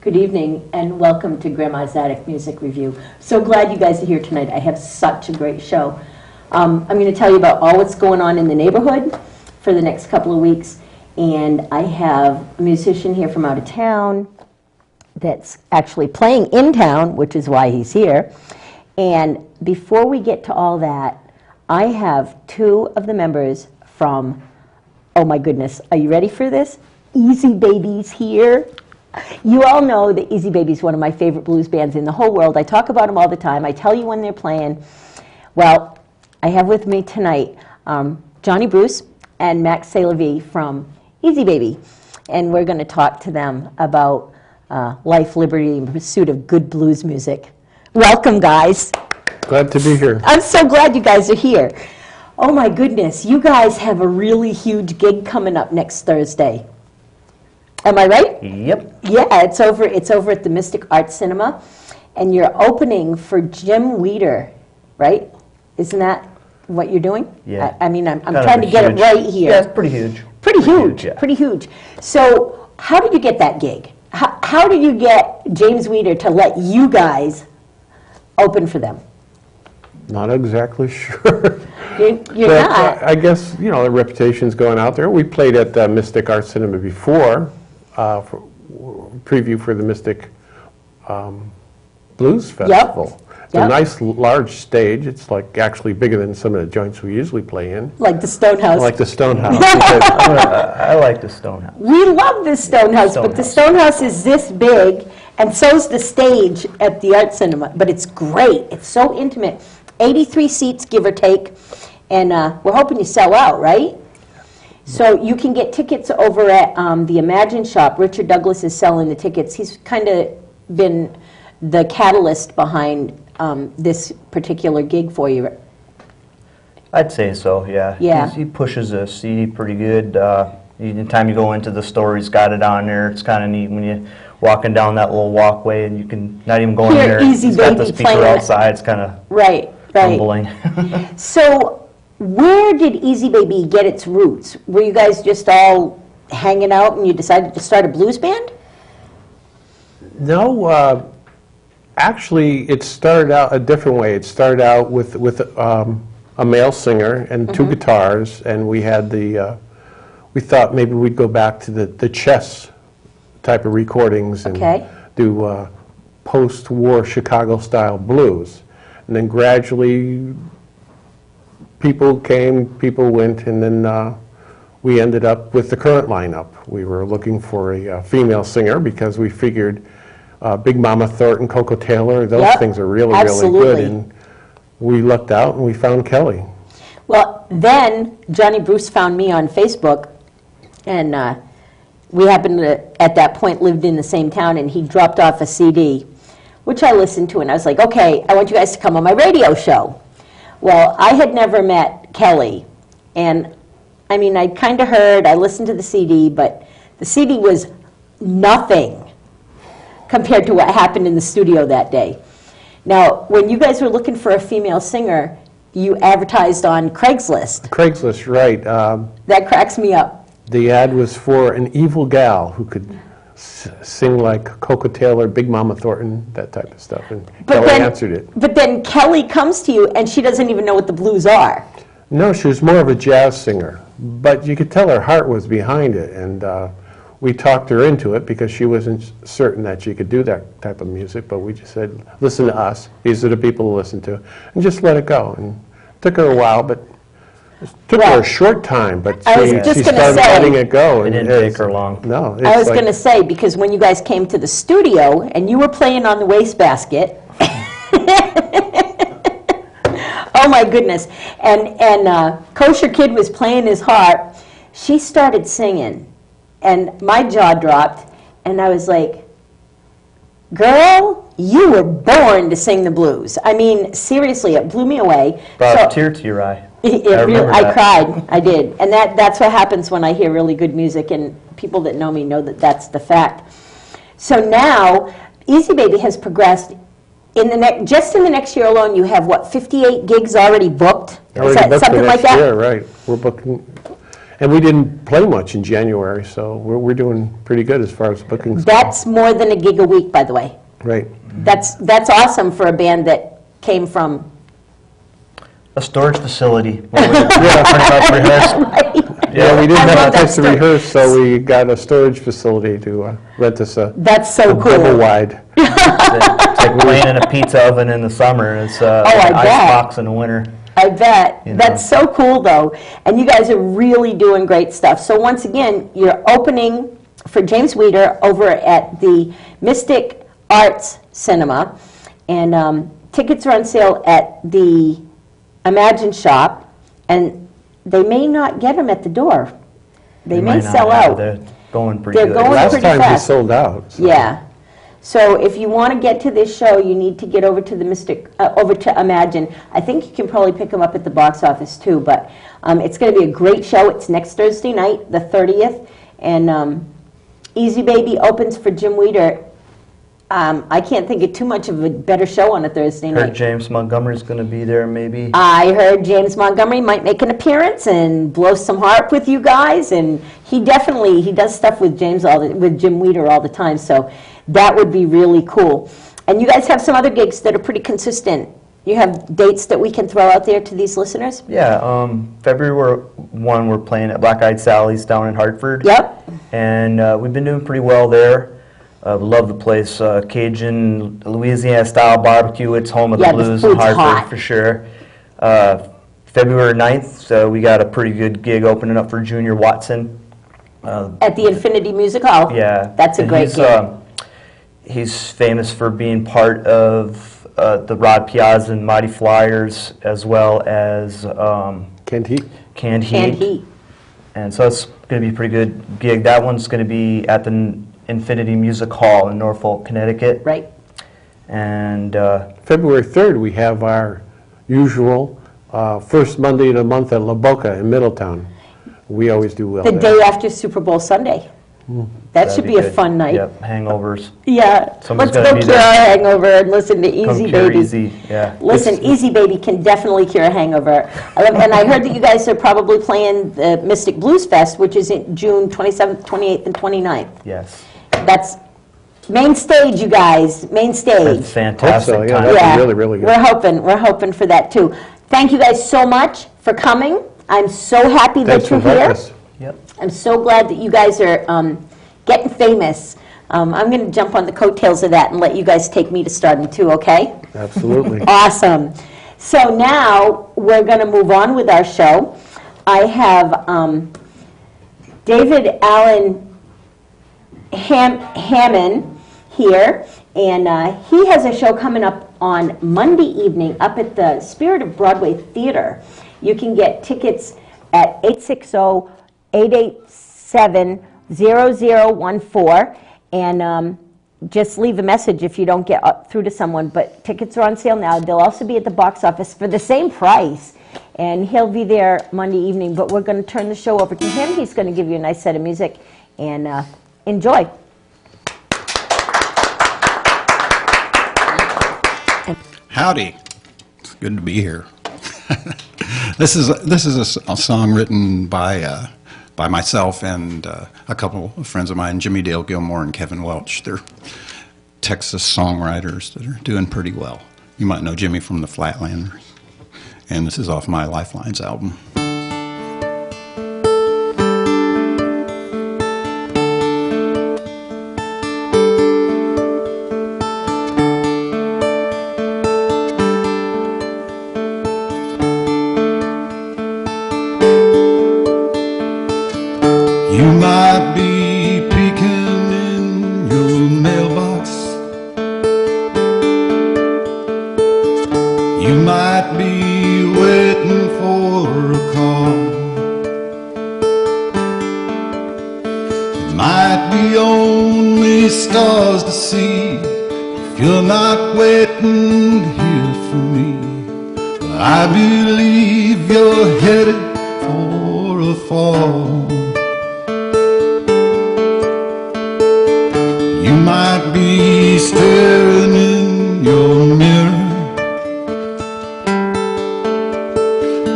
Good evening and welcome to Grandma's Attic Music Review. So glad you guys are here tonight. I have such a great show. I'm going to tell you about all what's going on in the neighborhood for the next couple of weeks. And I have a musician here from out of town that's actually playing in town, which is why he's here. And before we get to all that, I have two of the members from, oh my goodness, are you ready for this? EasyBaby's here. You all know that EasyBaby is one of my favorite blues bands in the whole world. I talk about them all the time. I tell you when they're playing. Well, I have with me tonight Johnny Bruce and Max Salavie from EasyBaby. And we're going to talk to them about life, liberty, and pursuit of good blues music. Welcome, guys. Glad to be here. I'm so glad you guys are here. Oh my goodness, you guys have a really huge gig coming up next Thursday. Am I right? Yep. Yeah, it's over at the Mystic Art Cinema, and you're opening for Jim Weeder, right? Isn't that what you're doing? Yeah. I mean, I'm trying to get it right here. Yeah, it's pretty huge. Pretty huge, yeah. Pretty huge. So how did you get that gig? How did you get James Weeder to let you guys open for them? Not exactly sure. You're not. I guess, you know, the reputation's going out there. We played at the Mystic Art Cinema before, for preview for the Mystic Blues Festival. It's a nice large stage. It's like actually bigger than some of the joints we usually play in. Like the Stonehouse. Like the Stonehouse. I like the Stonehouse. We love the Stonehouse, but the Stonehouse is this big, and so's the stage at the Art Cinema. But it's great. It's so intimate. 83 seats, give or take, and we're hoping you sell out, right? So you can get tickets over at the Imagine Shop. Richard Douglas is selling the tickets. He's kind of been the catalyst behind this particular gig for you. I'd say so, yeah. Yeah. He pushes a CD pretty good. Anytime you go into the store, he's got it on there. It's kind of neat when you're walking down that little walkway and you can not even go in there. He's got the speaker outside. It's kind of humbling. So where did EasyBaby get its roots? Were you guys just all hanging out and you decided to start a blues band? No, actually it started out a different way. It started out with a male singer and two guitars, and we had we thought maybe we'd go back to the chess type of recordings and do post-war Chicago-style blues. And then gradually people came, people went, and then we ended up with the current lineup. We were looking for a female singer because we figured Big Mama Thornton, Coco Taylor, those things are really, really good. And we lucked out and we found Kelly. Well, then Johnny Bruce found me on Facebook, and we happened to, at that point, lived in the same town, and he dropped off a CD, which I listened to, and I was like, okay, I want you guys to come on my radio show. Well, I had never met Kelly, and I mean, I kind of heard, I listened to the CD, but the CD was nothing compared to what happened in the studio that day. Now, when you guys were looking for a female singer, you advertised on Craigslist. Craigslist, right. That cracks me up. The ad was for an evil gal who could sing like Coco Taylor, Big Mama Thornton, that type of stuff, and Kelly answered it. But then Kelly comes to you, and she doesn't even know what the blues are. No, she was more of a jazz singer, but you could tell her heart was behind it, and we talked her into it because she wasn't certain that she could do that type of music, but we just said, listen to us, these are the people to listen to, and just let it go. And it took her a while, but it took her a short time, but she started letting it go. It didn't take her long. No. I was going to say, because when you guys came to the studio and you were playing on the wastebasket, oh my goodness, and Kosher Kid was playing his harp, she started singing, and my jaw dropped, and I was like, girl, you were born to sing the blues. I mean, seriously, it blew me away. Brought a tear to your eye. I cried. I did. And that's what happens when I hear really good music, and people that know me know that that's the fact. So now, EasyBaby has progressed. Just in the next year alone, you have, what, 58 gigs already booked? Something like that? Yeah, right. We're booking. And we didn't play much in January, so we're doing pretty good as far as bookings go. That's more than a gig a week, by the way. Right. That's awesome for a band that came from a storage facility. Where we pretty much rehearsed. right. Yeah, we didn't I have love a that place to story. rehearse, so we got a storage facility to rent us a That's so cool. double wide. It's like playing in a pizza oven in the summer. It's I an ice bet. box in the winter. I bet. You know. That's so cool, though. And you guys are really doing great stuff. So once again, you're opening for James Weeder over at the Mystic Arts Cinema. And tickets are on sale at the Imagine Shop. And they may not get them at the door. They may sell out. They're going pretty They're good. going Last pretty time we fast. sold out. So. Yeah. So if you want to get to this show, you need to get over to the over to Imagine. I think you can probably pick them up at the box office too. But it's going to be a great show. It's next Thursday night, the 30th, and EasyBaby opens for Jim Weeder. I can't think of too much of a better show on a Thursday Heard night. James Montgomery's going to be there, maybe. I heard James Montgomery might make an appearance and blow some harp with you guys, and he does stuff with with Jim Weeder all the time. So that would be really cool. And you guys have some other gigs that are pretty consistent. You have dates that we can throw out there to these listeners? Yeah, February 1, we're playing at Black Eyed Sally's down in Hartford. Yep. And we've been doing pretty well there. We love the place. Cajun, Louisiana-style barbecue. It's home of the Yeah, the blues in food's Hartford, hot. for sure. February 9th, so we got a pretty good gig opening up for Junior Watson. At the Infinity Music Hall? Yeah. That's a And great gig. He's famous for being part of the Rod Piazza and Mighty Flyers, as well as Canned Heat. Canned Heat. Canned Heat. And so it's going to be a pretty good gig. That one's going to be at the Infinity Music Hall in Norfolk, Connecticut. Right. And February 3rd, we have our usual first Monday of the month at La Boca in Middletown. We always do well The there. day after Super Bowl Sunday. That should be a good. fun night. Yep, hangovers. Yeah. Someone's Let's gonna go be cure our there. hangover and listen to Come Easy cure Baby. easy. Yeah. Listen, EasyBaby can definitely cure a hangover. And I heard that you guys are probably playing the Mystic Blues Fest, which is in June 27th, 28th, and 29th. Yes. That's main stage, you guys. Main stage. It's fantastic Hope so, yeah, time. that'd be really, really good. We're hoping for that too. Thank you guys so much for coming. I'm so happy Thanks that for you're inviting here. us. Yep. I'm so glad that you guys are getting famous. I'm going to jump on the coattails of that and let you guys take me to stardom too, okay? Absolutely. Awesome. So now we're going to move on with our show. I have David Allen Hammond here, and he has a show coming up on Monday evening up at the Spirit of Broadway Theater. You can get tickets at 860-887-0014, and just leave a message if you don't get up through to someone. But tickets are on sale now. They'll also be at the box office for the same price, and he'll be there Monday evening. But we're going to turn the show over to him. He's going to give you a nice set of music, and enjoy. Howdy. It's good to be here. This is a song written by myself and a couple of friends of mine, Jimmy Dale Gilmore and Kevin Welch. They're Texas songwriters that are doing pretty well. You might know Jimmy from the Flatlanders. And this is off my Lifelines album. You might be peeking in your mailbox. You might be waiting for a call. It might be only stars to see if you're not waiting here for me. But I believe you're headed for a fall. You might be staring in your mirror,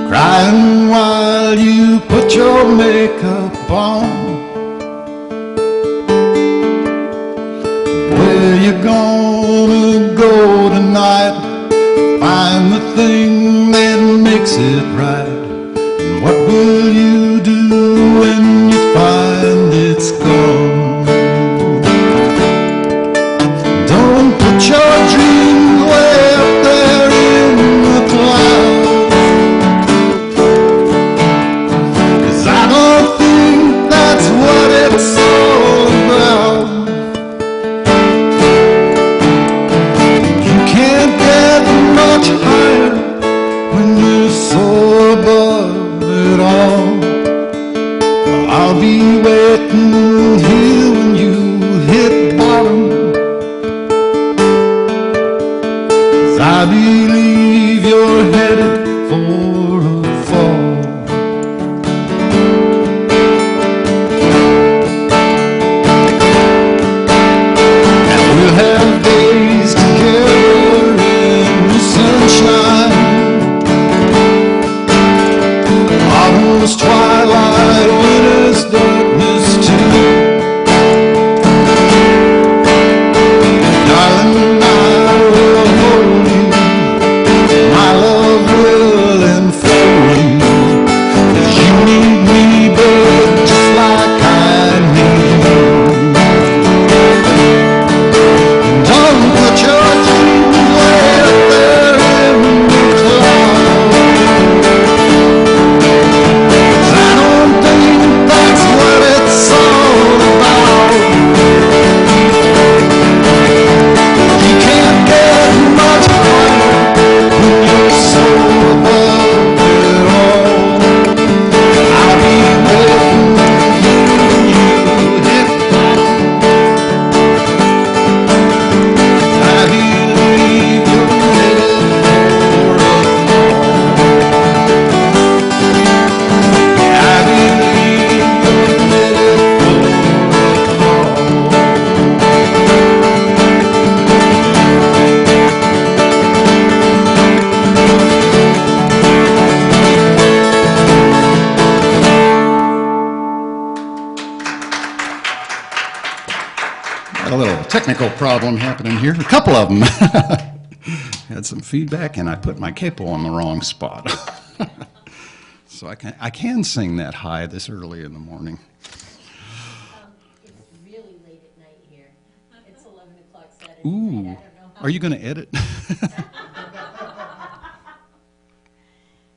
crying while you put your makeup gonna go tonight? Find the thing that makes it right. And what will you do when you find it's gone? Don't put your dreams way up there in the clouds, 'cause I don't think that's what it's all about. You can't get much higher when you're so above it all. Well, I'll be waiting here when you hit bottom, 'cause I believe you're headed for a fall. Now we'll have days together in the sunshine, almost twilight when it's darkness too. Darling, I will hold you, my love will enfold you, 'cause you need me, babe, just like I need you. Don't put your dreams way up there in the clouds, 'cause I don't think that's what it's all about. You can't get much higher when you're so above it all. I'll be waiting when you hit bottom. I believe you're headed for a fall. I believe you're headed for a fall. Got a little technical problem happening here, a couple of them. Had some feedback and I put my capo on the wrong spot. So I can sing that high this early in the morning. It's really late at night here. It's 11 o'clock Saturday Ooh, night. I don't know how. are you going to edit?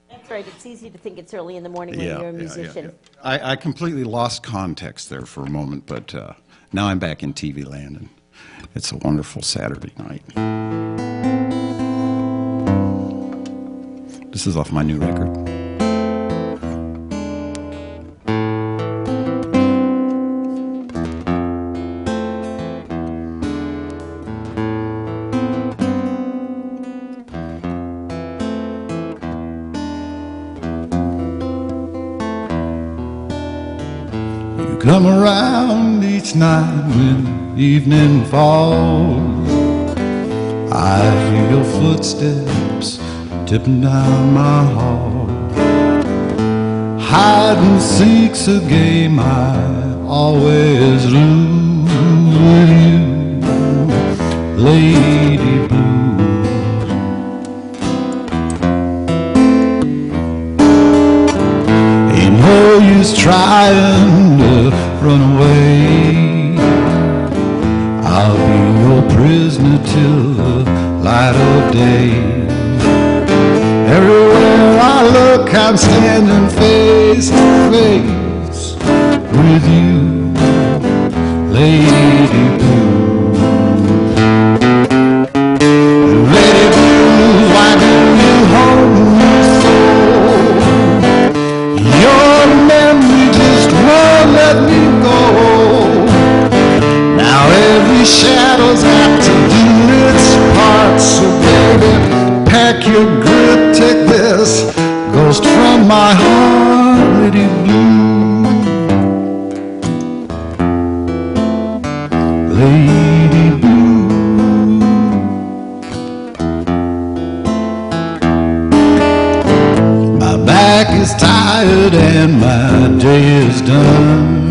That's right. It's easy to think it's early in the morning when you're a musician. I completely lost context there for a moment, but now I'm back in TV land, and it's a wonderful Saturday night. This is off my new record. You come around each night when evening falls. I hear your footsteps tipping down my hall. Hide and seek's a game I always lose with you, Lady Blue. Ain't no use trying to run away. I'll be your prisoner till the light of day. Everywhere I look, I'm standing face to face with you, Lady Blue. Lady Blue, why do you hold me so? Your memory just won't let me go. Now every shadow's got to do its part, so baby, pack your grip, take this ghost from my heart, Lady Blue. Lady Blue. My back is tired and my day is done.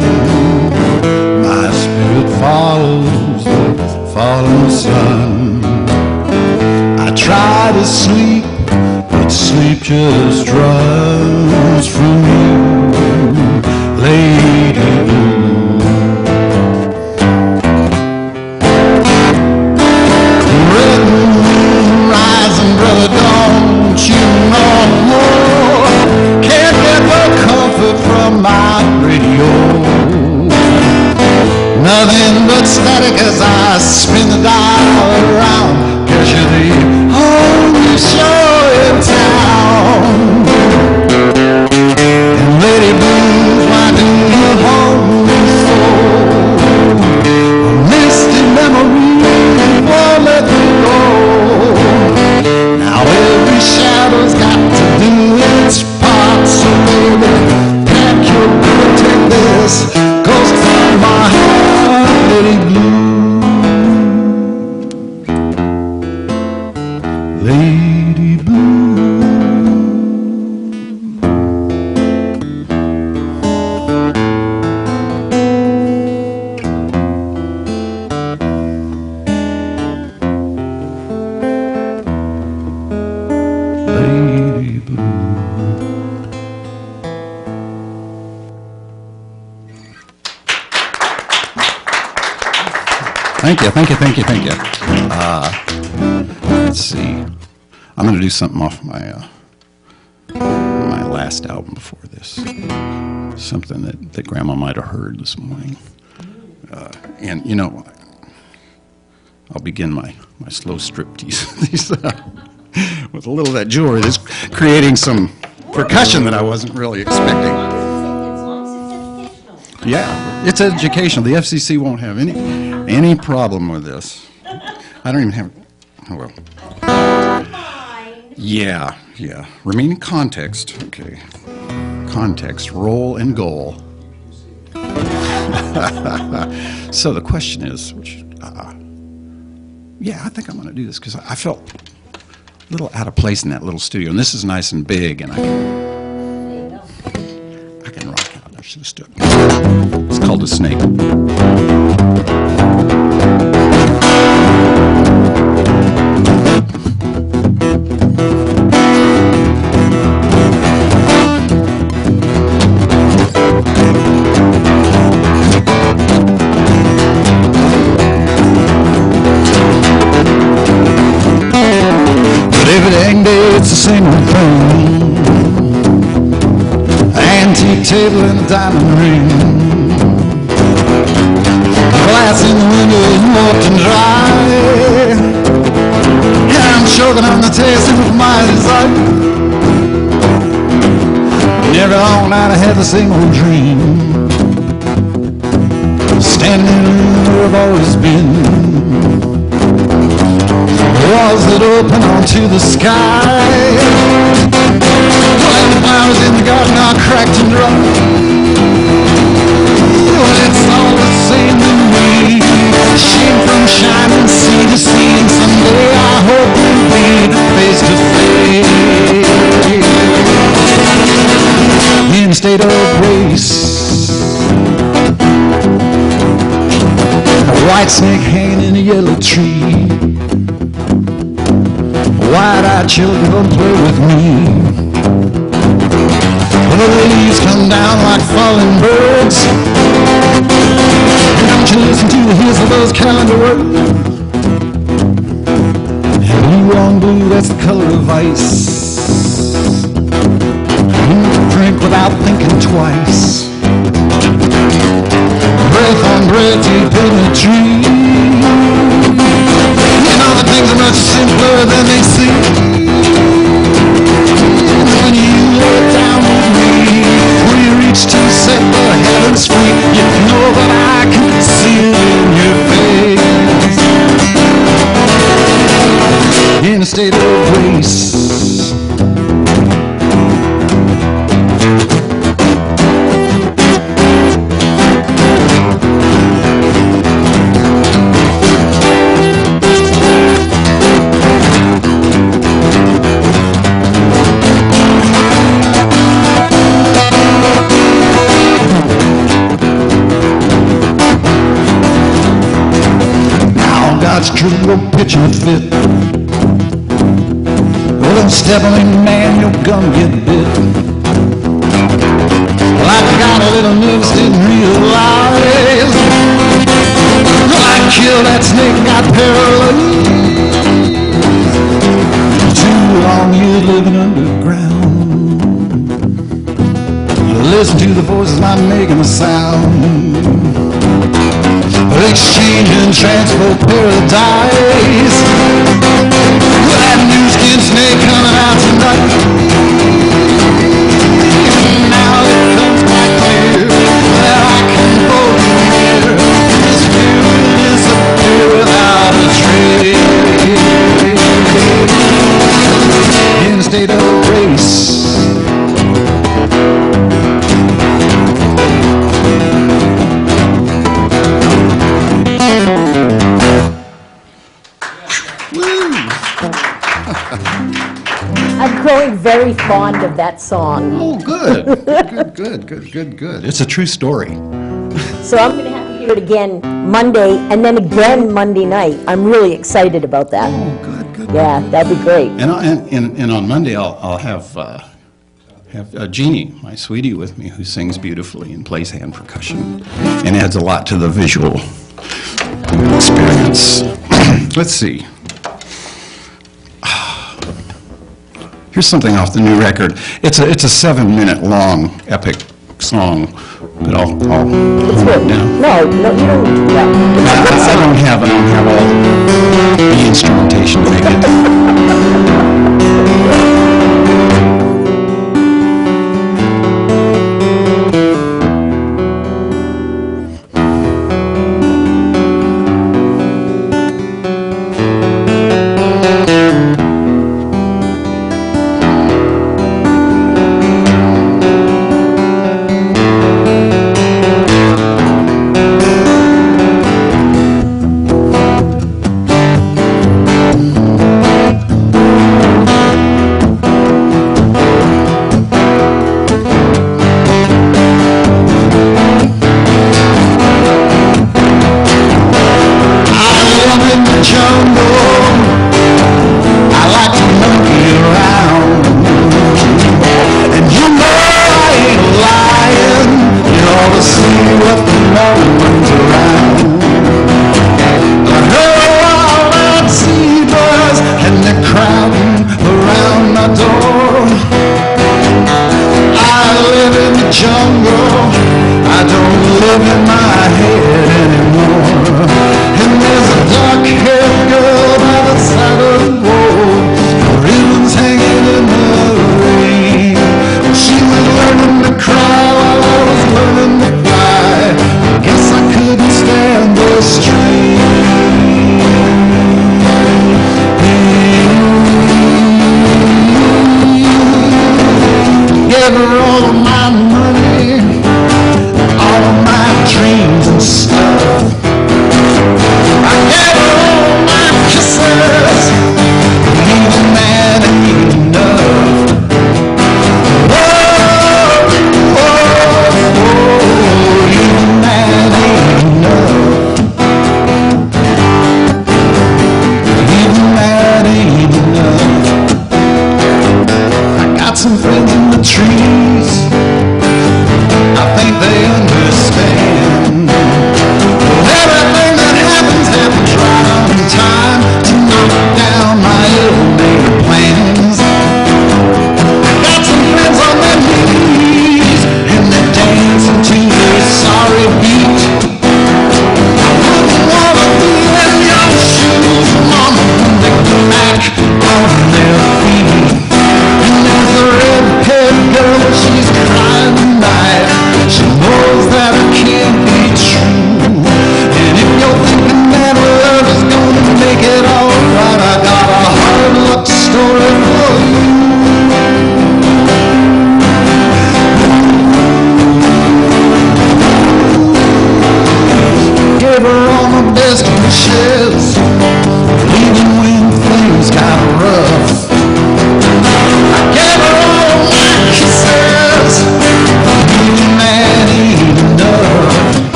My spirit follows the fall falling sun. I try to sleep, but sleep just runs from you, Lady Blue. Red moon rising, brother, don't you know? Can't get no comfort from my radio. Nothing but static as I spin the dial around. Guess you're the only show in town. And Lady Blues, why do you hold me so? A misty memory won't let me go. Now every shadow's got to do its part. So baby, pack your bag, take this ghost from my heart, Lady Blue. Lady Blue. Lady Blue. Thank you, thank you, thank you, thank you. Let's see. I'm going to do something off my my last album before this. Something that Grandma might have heard this morning. And, you know, I'll begin my slow striptease with a little of that jewelry that's creating some percussion that I wasn't really expecting. Yeah, it's educational. The FCC won't have any problem with this. I don't even have, oh well. Yeah. Remaining context, okay. Context, role, and goal. So the question is, yeah, I think I'm going to do this because I felt a little out of place in that little studio. And this is nice and big, and I can rock out. I should have stood. It's called a snake. It's the same old thing. Antique table and a diamond ring. Glass in the window is warped and dry. And I'm choking on the taste of my desire. And every all night I had the same old dream. Standing in a room where I've always been. Walls that open onto the sky. While the flowers in the garden are cracked and dry. Well, it's all the same to me. Sheen from shining sea to sea. And someday I hope we'll be face to face. In a state of grace. A white snake hanging in a yellow tree. Wide-eyed children don't play with me. When the leaves come down like falling birds, don't you listen to the hiss of those calendar words? And blue on blue, that's the color of ice. Drink without thinking twice. Breath on breath deep in the tree. You know that things are much simpler than they seem. When you lay down with me, when you reach to set the heavens free, you know that I can see it in your face. In a state of grace. pitching a fit. Oh, don't step on me, man, you're gonna get bit. Well, I got a little nervous, didn't realize I killed that snake, got paralyzed. Too long years living underground. Listen to the voices not making a sound. Exchange and transport paradise. Well, that new skin snake coming out tonight. Now it comes back clear that I can hold you near. This fear will disappear without a trace. In a state of grace. I'm growing very fond of that song. Oh, good. Good. It's a true story. So I'm going to have to hear it again Monday, and then again Monday night. I'm really excited about that. Oh, good. Yeah, that'd be great. And on Monday, I'll have Jeannie, my sweetie, with me, who sings beautifully and plays hand percussion, and adds a lot to the visual experience. Let's see. Here's something off the new record. It's a 7-minute long epic song, but I'll It's good. down. No, you don't need to do that. I don't have all the instrumentation to make it.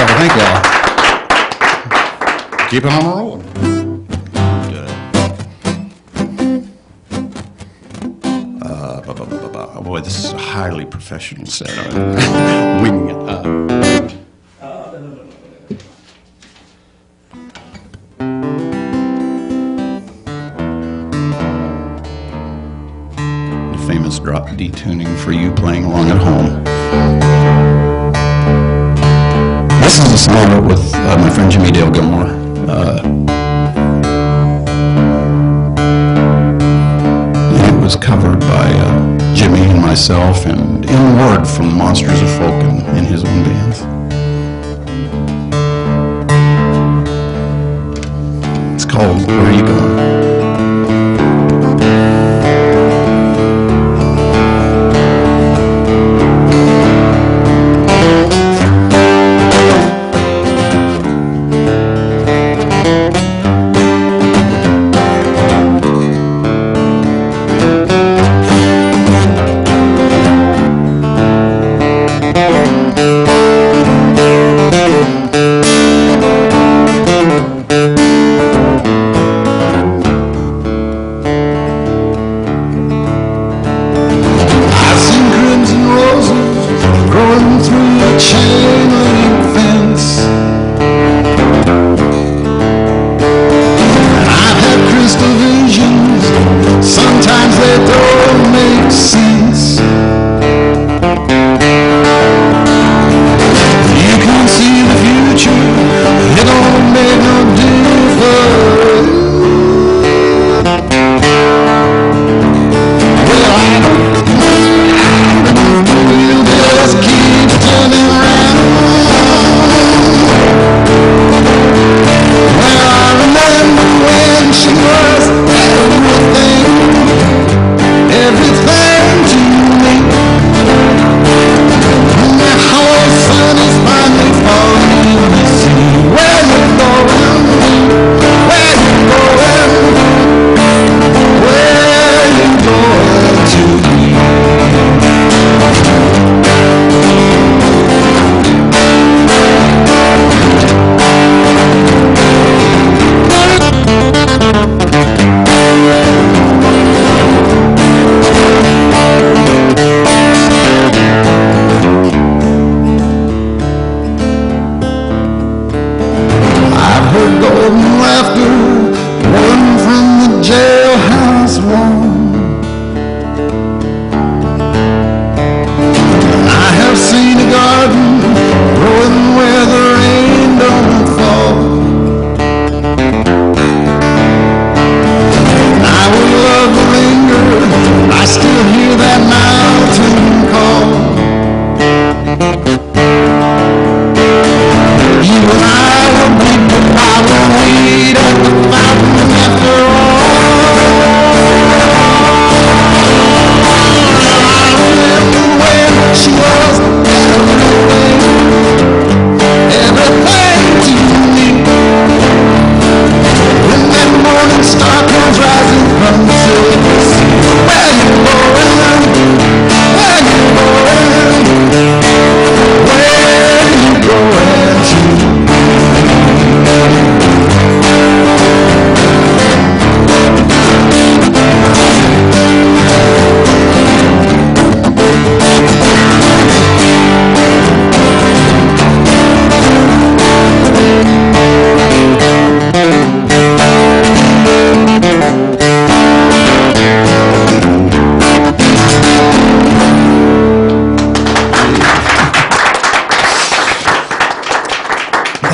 Thank y'all. Keep it on the roll. Oh boy, this is a highly professional set. I'm winging it. The famous drop D tuning for you playing along at home. This is a song I wrote with my friend Jimmy Dale Gilmore. And it was covered by Jimmy and myself, and in word from the Monsters of Folk in his own bands. It's called Where Are You Going?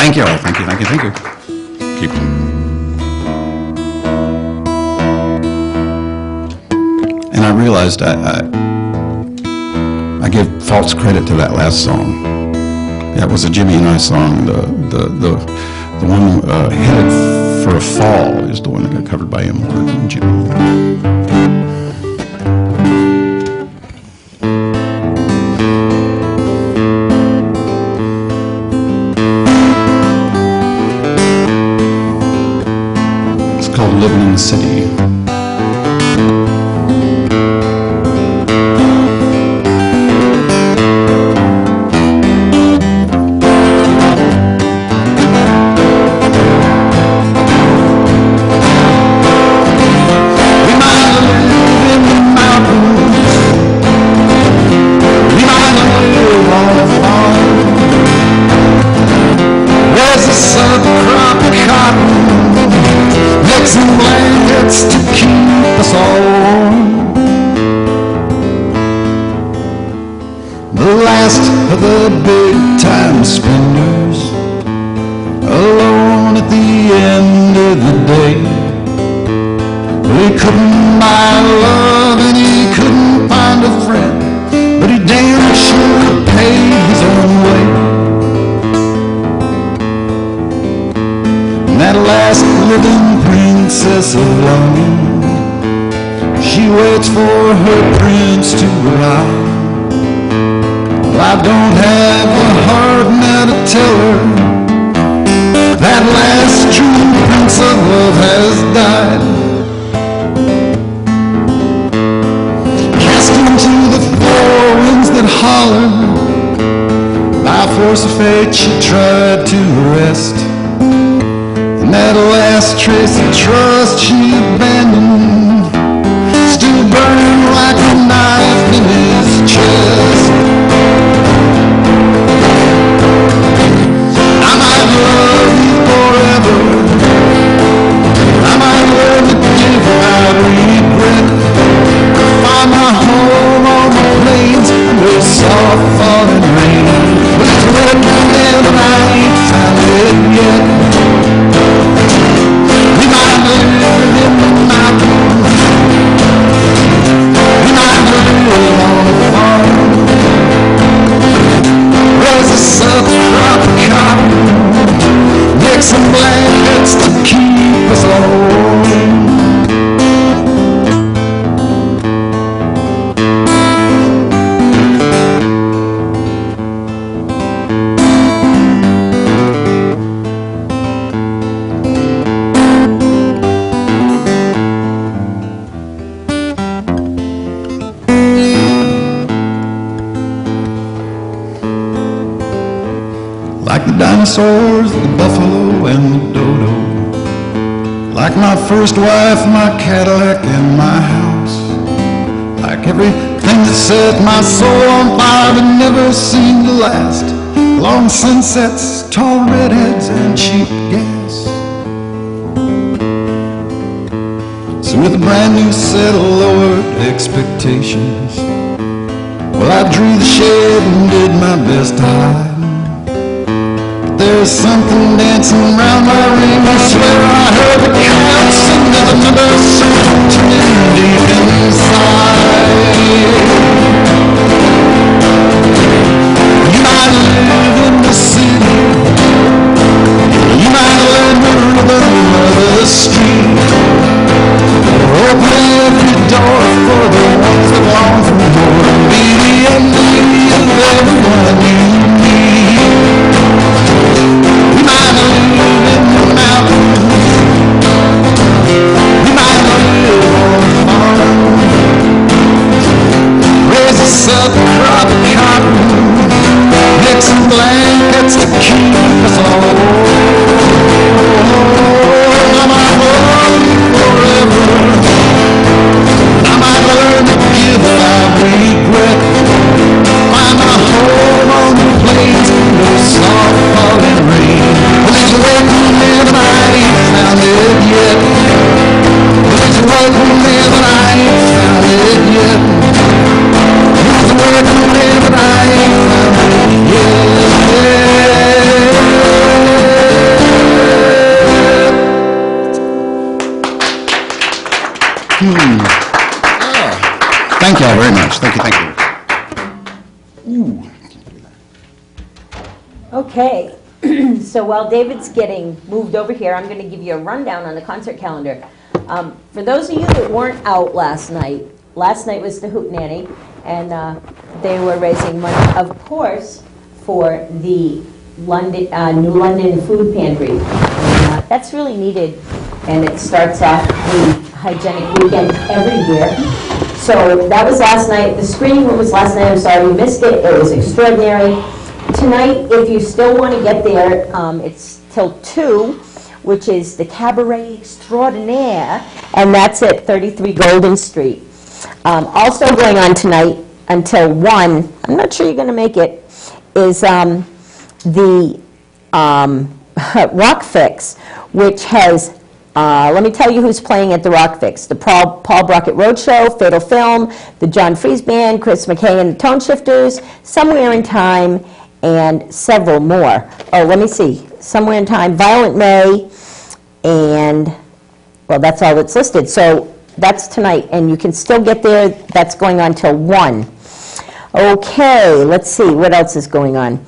Thank you all. Thank you, thank you, thank you. Keep it. And I realized I gave false credit to that last song. That was a Jimmy and I song. The one Headed for a Fall is the one that got covered by M. Ward and Jimmy. Living in the city. couldn't buy love and he couldn't find a friend, but he damn sure paid his own way. And that last living princess of longing, she waits for her prince to arrive. Well, I don't have the heart now to tell her that last true prince of love has died. Cast into the four winds that holler, by force of fate she tried to arrest. And that last trace of trust she abandoned, still burning like a knife in his chest. I might love you forever, I might learn to give without regret, find my home on the plains with soft falling rain. But it's working there, but I ain't found it yet. We might live in the mountains, we might live on a farm, raise us up, crop cotton, make some blankets to keep us all warm. Like the dinosaurs, the buffalo and the dodo, like my first wife, my Cadillac and my house, like everything that set my soul on fire but never seemed to last. Long sunsets, tall redheads and cheap gas. So with a brand new set of lowered expectations, well, I drew the shade and did my best to hide. There's something dancing around my ring. I swear I heard the crowd sing. There's another searching deep inside. You might live in the city, you might learn the rhythm of the street, open every door for the ones that long for more, and be the envy of everyone you meet. We might live in the mountains, we might live on a farm, raise us up, crop cotton, make some blankets to keep us all warm. I might love you forever, I might learn to give without regret, find my home on the plains with soft falling rain. Well, there's a working there, but I ain't found it yet. Well, there's a working there, but I ain't found it yet. There's a working there, but I ain't found it yet. Thank you all very much. Thank you, thank you. Okay, so while David's getting moved over here, I'm going to give you a rundown on the concert calendar. For those of you that weren't out last night was the Hootenanny, and they were raising money, of course, for the New London Food Pantry. And, that's really needed, and it starts off the hygienic weekend every year. So that was last night. The screening was last night. I'm sorry you missed it. It was extraordinary. Tonight, if you still want to get there, it's till 2, which is the Cabaret Extraordinaire, and that's at 33 Golden Street. Also going on tonight until 1, I'm not sure you're going to make it, is the Rock Fix, which has, let me tell you who's playing at the Rock Fix. The Paul Brockett Roadshow, Fatal Film, the John Freeze Band, Chris McKay and the Tone Shifters, Somewhere in Time, and several more. Oh, let me see. Somewhere in Time, Violent May, and, well, that's all that's listed. So That's tonight, and you can still get there. That's going on till 1. Okay, let's see, what else is going on?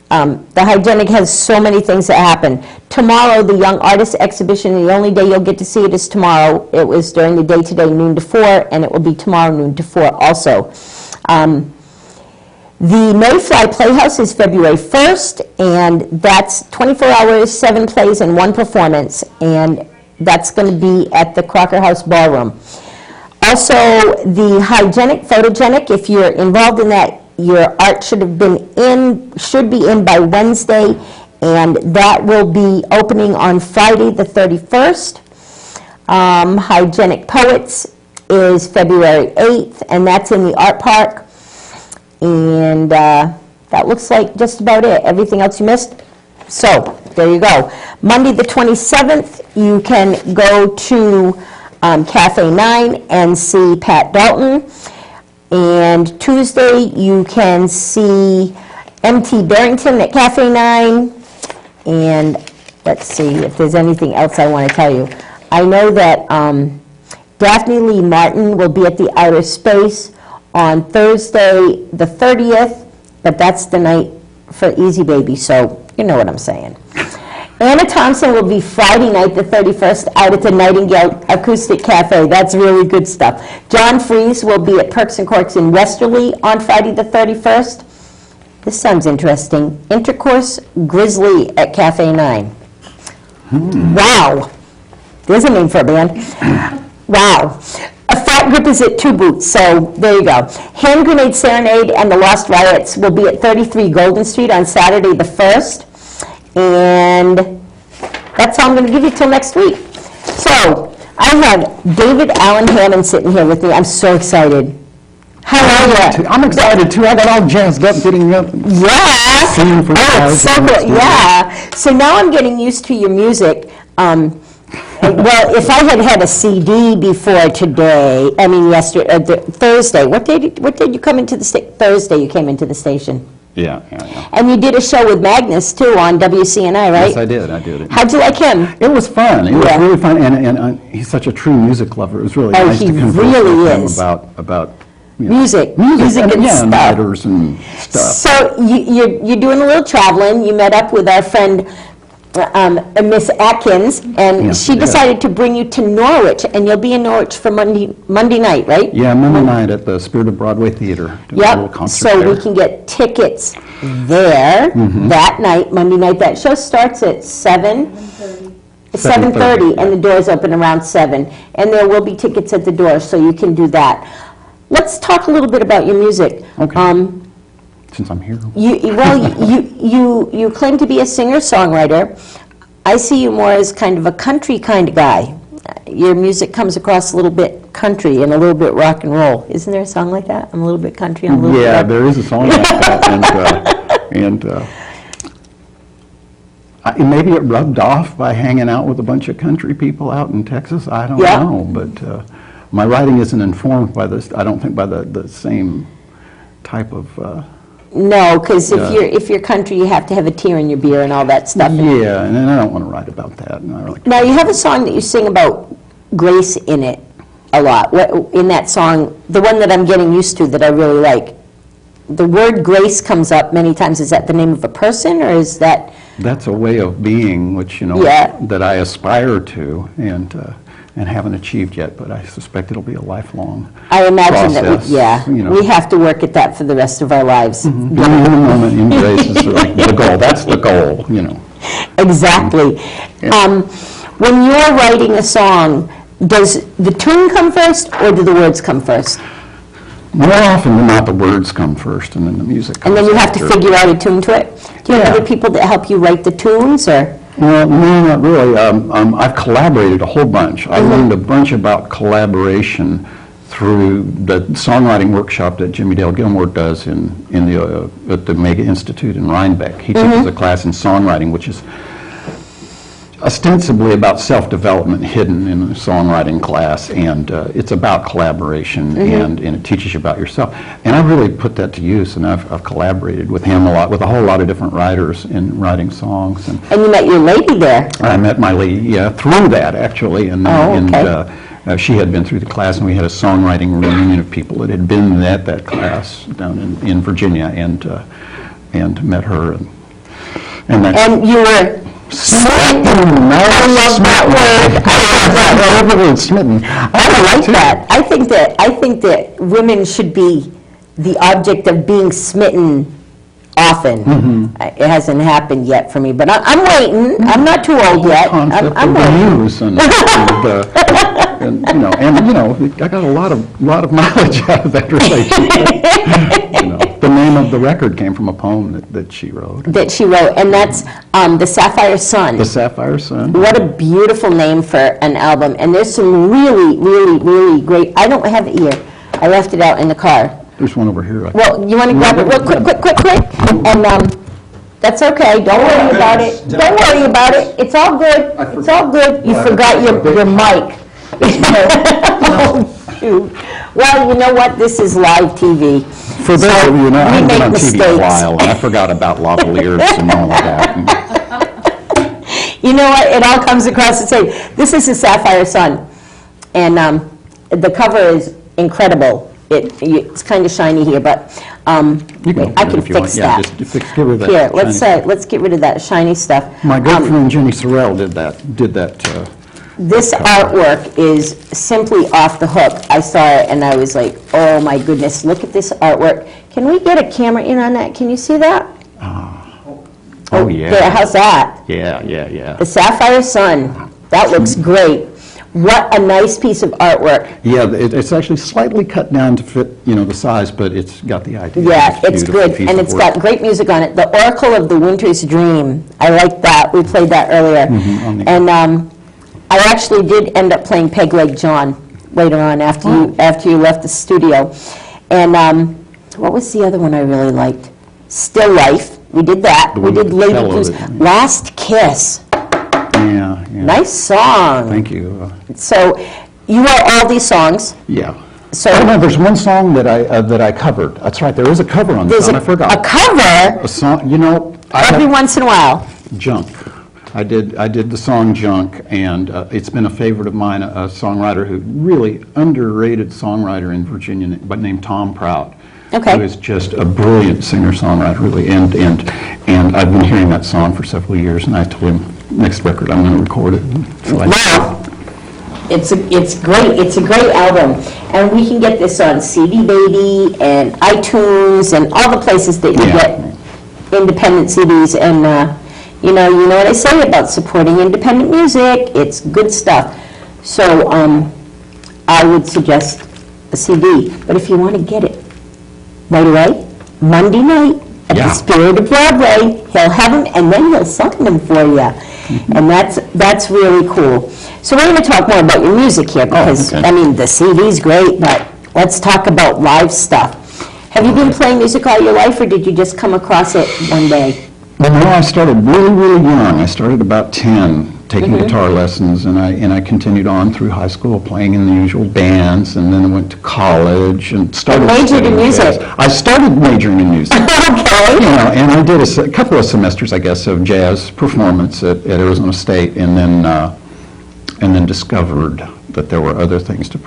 The Hygienic has so many things that happen. Tomorrow, the Young Artist Exhibition, the only day you'll get to see it is tomorrow. It was during the day today, noon to 4, and it will be tomorrow, noon to 4 also. The Mayfly Playhouse is February 1st, and that's 24 hours, 7 plays, and 1 performance, and that's going to be at the Crocker House Ballroom. Also, the Hygienic Photogenic, if you're involved in that, your art should be in by Wednesday, and that will be opening on Friday the 31st. Hygienic Poets is February 8th, and that's in the Art Park. And that looks like just about it. Everything else you missed? So, there you go. Monday the 27th, you can go to Cafe 9 and see Pat Dalton. And Tuesday, you can see M.T. Barrington at Cafe 9. And let's see if there's anything else I want to tell you. I know that Daphne Lee Martin will be at the Outer Space on Thursday the 30th, but that's the night for EasyBaby, so you know what I'm saying. Anna Thompson will be Friday night the 31st out at the Nightingale Acoustic Cafe. That's really good stuff. John Fries will be at Perks and Corks in Westerly on Friday the 31st. This sounds interesting. Intercourse Grizzly at Cafe 9. Wow. There's a name for a band. Wow. A Fat Grip is at Two Boots, so there you go. Hand Grenade Serenade and the Lost Riots will be at 33 Golden Street on Saturday the 1st. And that's all I'm going to give you till next week. So, I have David Allen Hammond sitting here with me. I'm so excited. How are you? I'm excited too. I got all jazzed up getting up. Yeah. Singing for it's so good. Yeah. So now I'm getting used to your music. Well, if I had had a CD before today, I mean yesterday, Thursday. What day did you come into the station? Thursday you came into the station. Yeah. And you did a show with Magnus too on WCNI, right? Yes, I did. How'd you like him? It was fun. It was really fun, and he's such a true music lover. It was really nice to converse with him about music and stuff. writers and stuff. So you're doing a little traveling. You met up with our friend Miss Atkins, and she decided to bring you to Norwich, and you'll be in Norwich for Monday night, right? Yeah, Monday night at the Spirit of Broadway Theater. Yep, so we can get tickets there that night, Monday night. That show starts at 7:30, and the doors open around 7, and there will be tickets at the door, so you can do that. Let's talk a little bit about your music. Okay. Since I'm here. You claim to be a singer-songwriter. I see you more as kind of a country kind of guy. Your music comes across a little bit country and a little bit rock and roll. Isn't there a song like that? I'm a little bit country, I'm a little bit rock. There is a song like that. And maybe it rubbed off by hanging out with a bunch of country people out in Texas. I don't know. But my writing isn't informed by this, I don't think, by the same type of... No, because if you're country, you have to have a tear in your beer and all that stuff. Yeah, and I don't want to write about that. Now, you have a song that you sing about grace in it a lot. In that song, the one that I'm getting used to that I really like, the word grace comes up many times. Is that the name of a person, or is that... That's a way of being, which, that I aspire to, and haven't achieved yet, but I suspect it'll be a lifelong I imagine process, that we have to work at that for the rest of our lives. Being in the moment in grace is like the goal. That's the goal, Exactly. When you're writing a song, does the tune come first, or do the words come first? More often than not, the words come first, and then the music comes And then you have to figure out a tune to it? Do you have other people that help you write the tunes, or...? Well, no, not really. I've collaborated a whole bunch. I learned a bunch about collaboration through the songwriting workshop that Jimmy Dale Gilmore does at the Mega Institute in Rhinebeck. He teaches a class in songwriting, which is ostensibly about self-development hidden in a songwriting class, and it's about collaboration, and it teaches you about yourself. And I really put that to use, and I've collaborated with him a lot, with a whole lot of different writers in writing songs. And you met your lady there. I met my lady, through that, actually, and she had been through the class, and we had a songwriting reunion of people that had been at that class down in Virginia, and met her, and that's... And you were smitten. I love that word. I love the word smitten. I like that. I think that women should be the object of being smitten often. It hasn't happened yet for me, but I'm waiting. I'm not too old yet. I'm waiting. I got a lot of mileage out of that relationship. The name of the record came from a poem that she wrote. And that's The Sapphire Sun. The Sapphire Sun. What a beautiful name for an album. And there's some really, really, really great. I don't have it here. I left it out in the car. There's one over here. Well, you want to grab it real quick? And that's okay. Don't worry about it. Don't worry about it. It's all good. It's all good. You forgot your mic. Oh, shoot. Well, you know what? This is live TV. For those of you who know, I haven't been on mistakes. TV a while, and I forgot about lavaliers and all of that. You know what? It all comes across the same. This is the Sapphire Sun, and the cover is incredible. It's kind of shiny here, but I can fix that. Just get rid of that. Here, let's get rid of that shiny stuff. My good friend Jenny Sorrell did that. This artwork is simply off the hook. I saw it and I was like, oh my goodness, look at this artwork. Can we get a camera in on that? Can you see that? Oh yeah. There, how's that? Yeah. The Sapphire Sun. That looks great. What a nice piece of artwork. Yeah, it's actually slightly cut down to fit, the size, but it's got the idea. Yeah, it's good, and it's got great music on it. The Oracle of the Winter's Dream. I like that. We played that earlier. And I actually did end up playing Peg Leg John later on after you left the studio. And what was the other one I really liked? Still Life. We did that. We did Lady Blues. Last Kiss. Yeah. Nice song. Thank you. So you wrote all these songs. Yeah. So there's one song that I covered. That's right. There is a cover on this song. I forgot. A cover? A song. Every once in a while. Junk. I did the song Junk, and it's been a favorite of mine, a songwriter who really underrated songwriter in Virginia, but named Tom Prout. Okay. Who is just a brilliant singer-songwriter, really, and I've been hearing that song for several years, and I told him, next record I'm going to record it. So wow. It's great. It's a great album, and we can get this on EasyBaby and iTunes and all the places that you get independent CDs. And you know what I say about supporting independent music. It's good stuff. So I would suggest a CD. But if you want to get it right away, Monday night at the Spirit of Broadway, he'll have them, and then he'll sign them for you. And that's really cool. So we're going to talk more about your music here because, I mean, the CD's great, but let's talk about live stuff. Have you been playing music all your life, or did you just come across it one day? Well, no, I started really, really young. I started about 10, taking guitar lessons, and I continued on through high school, playing in the usual bands, and then I went to college and started majored in music. I started majoring in music. Okay. And I did a couple of semesters, I guess, of jazz performance at Arizona State, and then discovered that there were other things to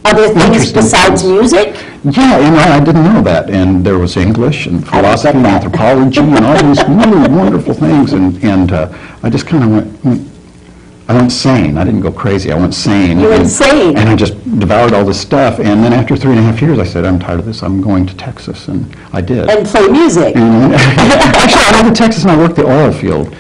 Other things besides music? Yeah, I didn't know that. And there was English and philosophy and anthropology and all these really wonderful things. And I just kind of I went sane. I didn't go crazy. I went sane. You went sane? And I just devoured all this stuff. And then after 3.5 years, I said, I'm tired of this. I'm going to Texas. And I did. And play music? Actually, I went to Texas and I worked the oil field.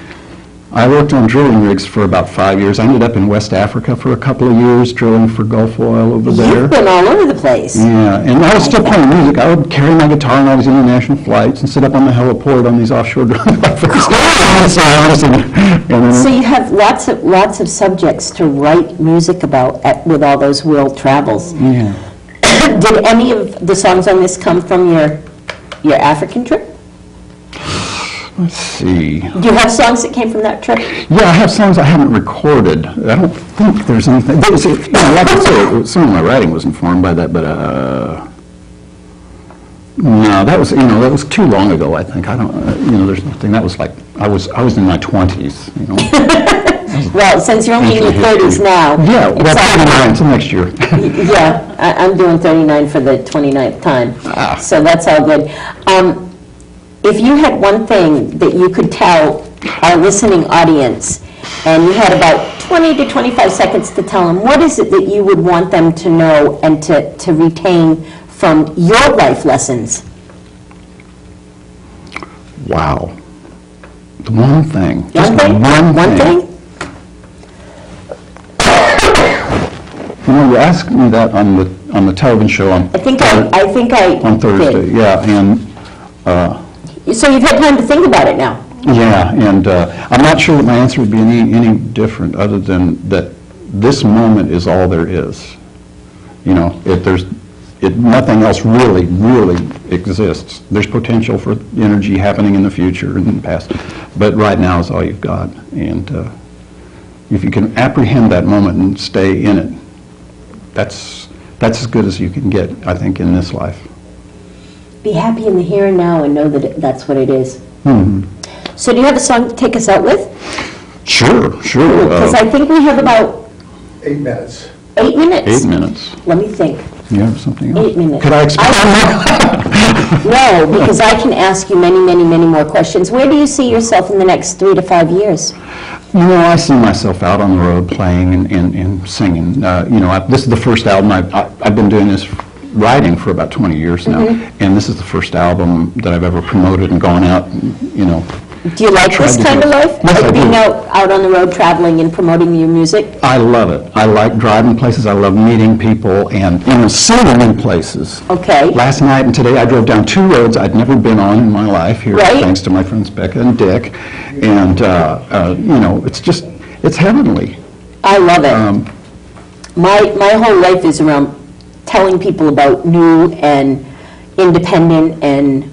I worked on drilling rigs for about 5 years. I ended up in West Africa for a couple of years, drilling for Gulf oil over there. You've been all over the place. Yeah, and I was still playing music. I would carry my guitar on all these international flights and sit up on the heliport on these offshore drilling So you have lots of subjects to write music about with all those world travels. Yeah. Did any of the songs on this come from your African trip? Let's see. Do you have songs that came from that trip? Yeah, I have songs I haven't recorded. I don't think there's anything. Like I said, some of my writing was informed by that, but no, that was too long ago. I think I don't. There's nothing. That was like I was in my 20s. Well, since you're only in your 30s now. Yeah, well, 39, so next year. Yeah, I'm doing 39 for the 29th time, so that's all good. If you had one thing that you could tell our listening audience, and you had about 20 to 25 seconds to tell them, what is it that you would want them to know and to retain from your life lessons? Wow. The one thing. One thing? One thing? You know, you asked me that on the television show on I think I on Thursday. did. Yeah, and So you've had time to think about it now? yeah, and I'm not sure that my answer would be any different, other than that this moment is all there is. You know, nothing else really exists. There's potential for energy happening in the future and in the past, but right now is all you've got. And if you can apprehend that moment and stay in it, that's as good as you can get, I think, in this life. Be happy in the here and now and know that that's what it is. Mm-hmm. So do you have a song to take us out with? Sure. Because I think we have about 8 minutes. 8 minutes. 8 minutes. Let me think. You have something else? 8 minutes. Could I explain? No, because I can ask you many more questions. Where do you see yourself in the next 3 to 5 years? You know, I see myself out on the road playing and singing. You know, this is the first album. I've been doing this writing for about 20 years now, and this is the first album that I've ever promoted and gone out, you know. Do you like this kind of life? Yes, like I being do. out on the road traveling and promoting your music? I love it. I like driving places. I love meeting people and, you know, singing in places. Okay. Last night and today I drove down 2 roads I'd never been on in my life here, Right. thanks to my friends Becca and Dick. And, you know, it's heavenly. I love it. My whole life is around telling people about new and independent and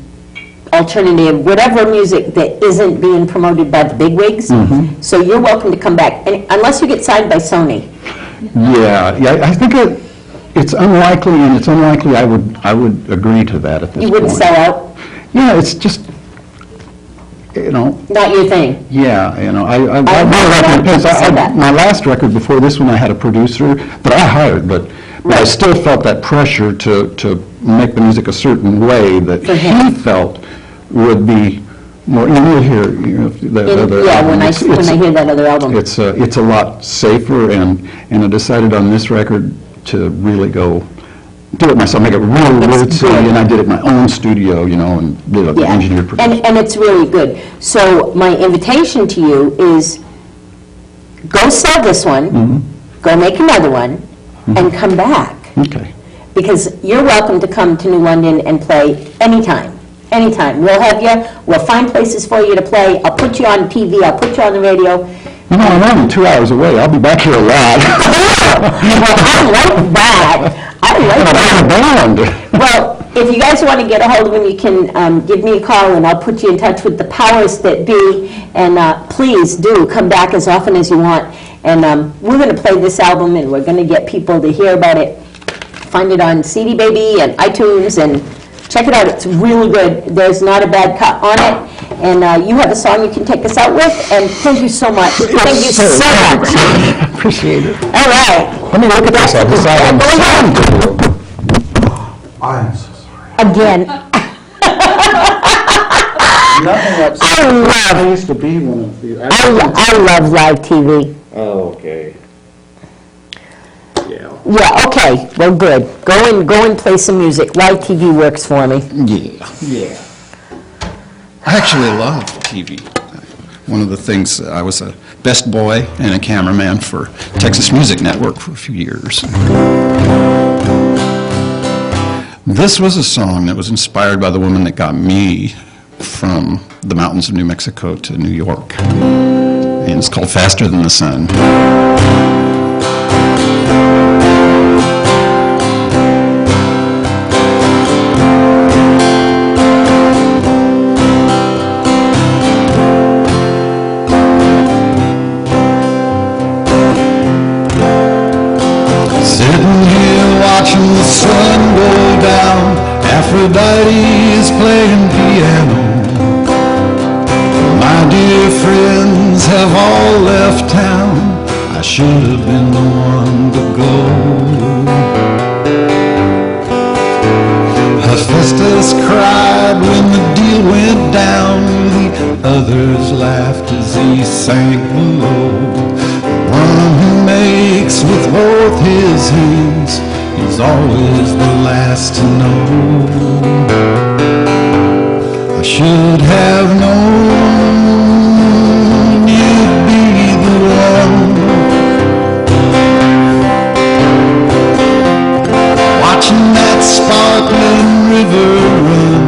alternative, whatever music that isn't being promoted by the bigwigs. Mm-hmm. So you're welcome to come back, and unless you get signed by Sony. Yeah, I think it's unlikely, and it's unlikely I would agree to that at this point. You wouldn't sell out? Yeah, it's just, you know. Not your thing? Yeah, you know, I said that. my last record before this one, I had a producer that I hired, but I still felt that pressure to make the music a certain way that For him. he felt would be more, you will hear, you know, the other Yeah, album. when I hear that other album. It's a lot safer, and I decided on this record to really go do it myself, make it really rootsy, and I did it in my own studio, you know, and did an engineered production. And it's really good. So my invitation to you is go sell this one, go make another one, and come back. Okay. Because you're welcome to come to New London and play anytime. Anytime. We'll have you, we'll find places for you to play. I'll put you on TV, I'll put you on the radio. You know, I'm only 2 hours away. I'll be back here a lot. Well, I like that. I like that. Well, if you guys want to get a hold of him, you can give me a call, and I'll put you in touch with the powers that be. And please do come back as often as you want. And we're going to play this album, and we're going to get people to hear about it. Find it on EasyBaby and iTunes, and check it out. It's really good. There's not a bad cut on it. And you have a song you can take us out with. And thank you so much. Thank you so much. Appreciate it. All right. Let me look at this. I decided I'm so sorry. Again. Nothing upset. I used to be one of the. I love live TV. Oh, okay. Yeah. Yeah, okay. Well, good. Go and play some music. Live TV works for me. Yeah. I actually love TV. One of the things, I was a best boy and a cameraman for Texas Music Network for a few years. This was a song that was inspired by the woman that got me from the mountains of New Mexico to New York. And it's called Faster Than the Sun. Sitting here watching the sun go down, Aphrodite is playing piano. My dear friends have all left town, should have been the one to go. Hephaestus cried when the deal went down. The others laughed as he sank below. One who makes with both his hands is always the last to know. I should have known you'd be the one. Watching that sparkling river run,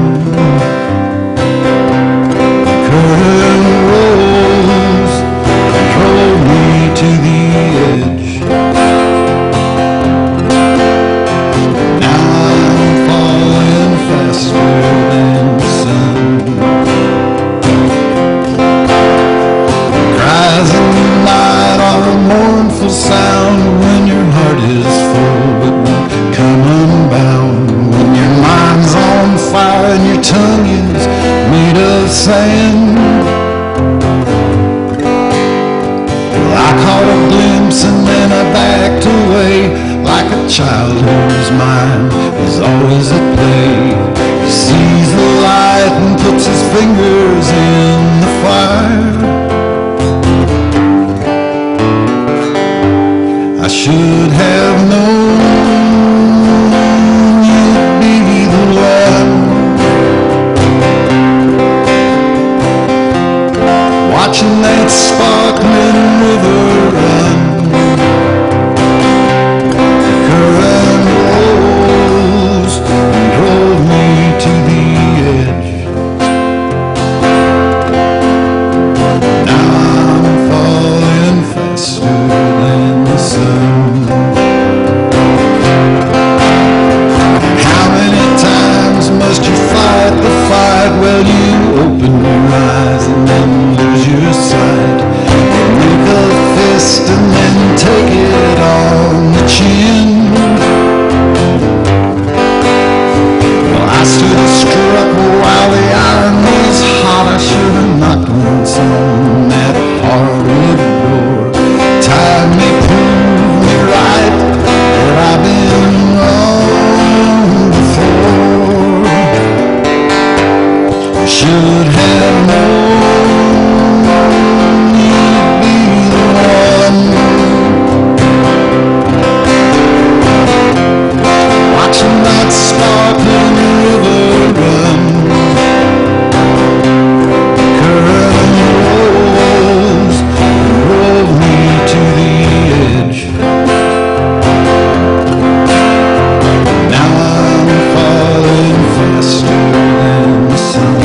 the curtain rose and drove me to the edge. Now I'm falling faster than the sun. Cries in the night are a mournful sound when your heart is full but won't come unbound. When your mind's on fire and your tongue is made of sand. Well, I caught a glimpse and then I backed away, like a child whose mind is always at play. He sees the light and puts his fingers in the fire. I should have known you'd be the one. Watching that sparkling river run, the current rose and drove me to the edge. Now I'm falling faster than the sun. How many times must you fight the fight? Well, you open your eyes and then lose your sight. You make a fist and then take it on the chin. Well, I stood struck while the iron was hot. I should have knocked once on that hardwood door. Time may prove me right, but I've been wrong before. I should have known you'd be the one. Watching that sparkling river run, current rose and drove me to the edge. Now I'm falling faster than the sun.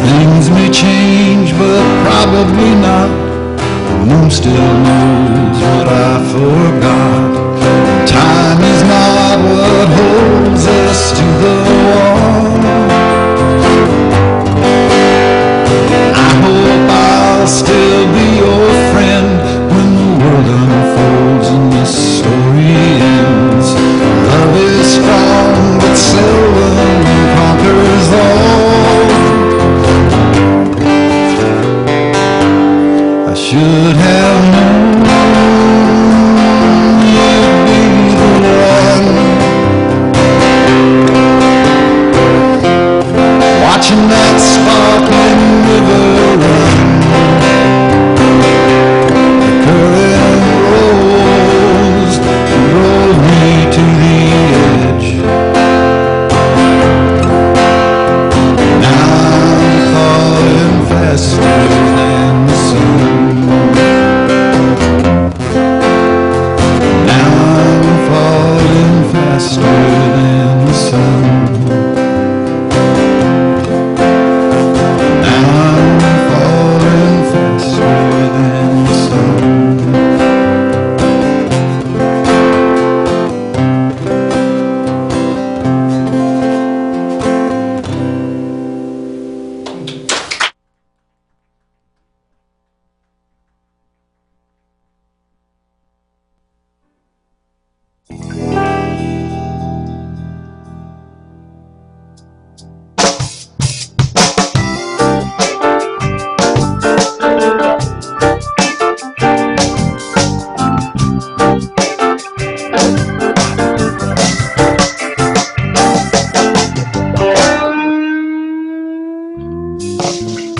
Things may change, but probably not. The moon still knows what I forgot. Time is not what holds us to the wall. I hope I'll still be your friend when the world unfolds and this story ends. Love is strong, but seldom conquers all. I should have known you'd be the one. Bye.